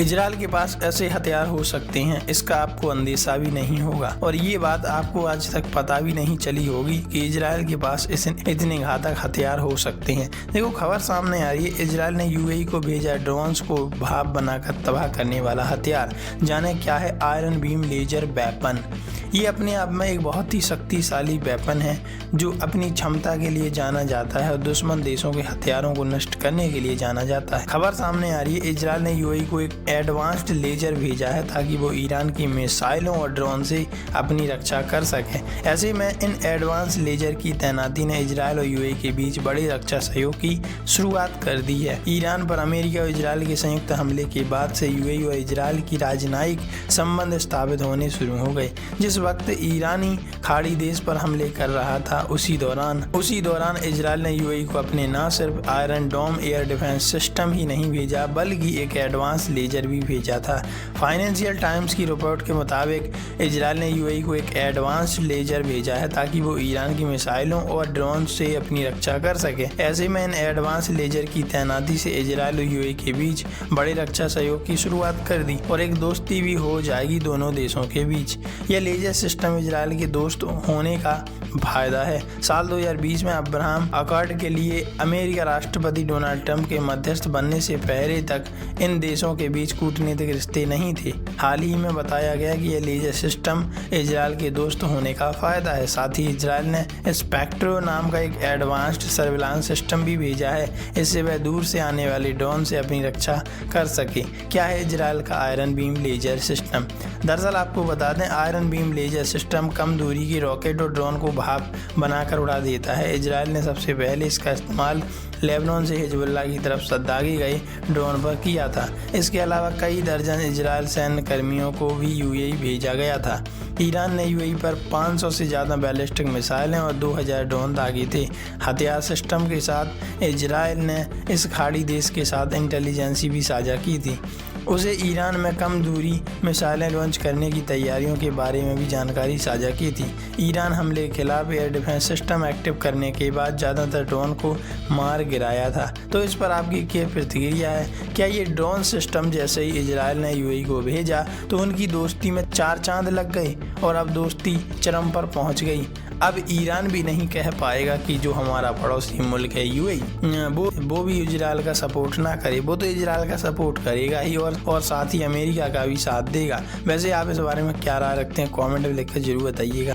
Israel के पास ऐसे हथियार हो सकते हैं, इसका आपको अंदेशा भी नहीं होगा और ये बात आपको आज तक पता भी नहीं चली होगी कि इजराइल के पास इतने घातक हथियार हो सकते हैं। देखो, खबर सामने आ रही है, इजराइल ने यूएई को भेजा ड्रोन्स को भाप बनाकर तबाह करने वाला हथियार। जाने क्या है आयरन बीम लेजर वेपन। ये अपने आप में एक बहुत ही शक्तिशाली वेपन है जो अपनी क्षमता के लिए जाना जाता है और दुश्मन देशों के हथियारों को नष्ट करने के लिए जाना जाता है। खबर सामने आ रही है, इजराइल ने यूएई को एक एडवांस्ड लेजर भेजा है ताकि वो ईरान की मिसाइलों और ड्रोन से अपनी रक्षा कर सके। ऐसे में इन एडवांस लेजर की तैनाती ने इजराइल और यूएई के बीच बड़े रक्षा सहयोग की शुरुआत कर दी है। ईरान पर अमेरिका और इजराइल के संयुक्त हमले के बाद से यूएई और इजराइल की राजनयिक संबंध स्थापित होने शुरू हो गए। जिस वक्त ईरानी खाड़ी देश पर हमले कर रहा था, उसी दौरान इजराइल ने यूएई को अपने न सिर्फ आयरन डोम एयर डिफेंस सिस्टम ही नहीं भेजा बल्कि एक एडवांस लेजर भी भेजा था। फाइनेंशियल टाइम्स की रिपोर्ट के मुताबिक इजराइल ने यूएई को एक एडवांस लेजर भेजा है ताकि वो ईरान की मिसाइलों और ड्रोन से अपनी रक्षा कर सके। ऐसे में इन एडवांस लेजर की तैनाती से इजराइल और यूएई के बीच बड़े रक्षा सहयोग की शुरुआत कर दी और एक दोस्ती भी हो जाएगी दोनों देशों के बीच। यह लेजर सिस्टम इजराइल के दोस्त होने का फायदा है। साल 2020 में अब्राहम अकॉर्ड के लिए अमेरिका राष्ट्रपति डोनाल्ड ट्रंप के मध्यस्थ बनने से पहले तक इन देशों के बीच कूटनीतिक रिश्ते नहीं थे। हाल ही में बताया गया कि यह लेजर सिस्टम इजराइल के दोस्त होने का फायदा है। साथ ही इजराइल ने स्पेक्ट्रो नाम का एक एडवांस्ड सर्विलांस सिस्टम भी भेजा है, इससे वह दूर से आने वाले ड्रोन से अपनी रक्षा कर सके। क्या है इजराइल का आयरन बीम लेजर सिस्टम? दरअसल आपको बता दें, आयरन बीम लेजर सिस्टम कम दूरी की रॉकेट और ड्रोन को भाप बनाकर उड़ा देता है। इजराइल ने सबसे पहले इसका इस्तेमाल लेबनान से हिजबुल्लाह की तरफ से दागे गए ड्रोन पर किया था। इसके अलावा कई दर्जन इजराइल सैन्य कर्मियों को भी यूएई भेजा गया था। ईरान ने यूएई पर 500 से ज़्यादा बैलिस्टिक मिसाइलें और 2000 ड्रोन दागे थे। हथियार सिस्टम के साथ इजराइल ने इस खाड़ी देश के साथ इंटेलिजेंसी भी साझा की थी। उसे ईरान में कम दूरी मिसाइलें लॉन्च करने की तैयारियों के बारे में भी जानकारी साझा की थी। ईरान हमले के खिलाफ एयर डिफेंस सिस्टम एक्टिव करने के बाद ज़्यादातर ड्रोन को मार गिराया था। तो इस पर आपकी क्या प्रतिक्रिया है? क्या ये ड्रोन सिस्टम जैसे ही इजराइल ने यूएई को भेजा तो उनकी दोस्ती में 4 चांद लग गए और अब दोस्ती चरम पर पहुंच गई? अब ईरान भी नहीं कह पाएगा कि जो हमारा पड़ोसी मुल्क है यूएई वो भी इजराइल का सपोर्ट ना करे। वो तो इजराइल का सपोर्ट करेगा ही और साथ ही अमेरिका का भी साथ देगा। वैसे आप इस बारे में क्या राय रखते हैं? कमेंट में लिखकर जरूर बताइएगा।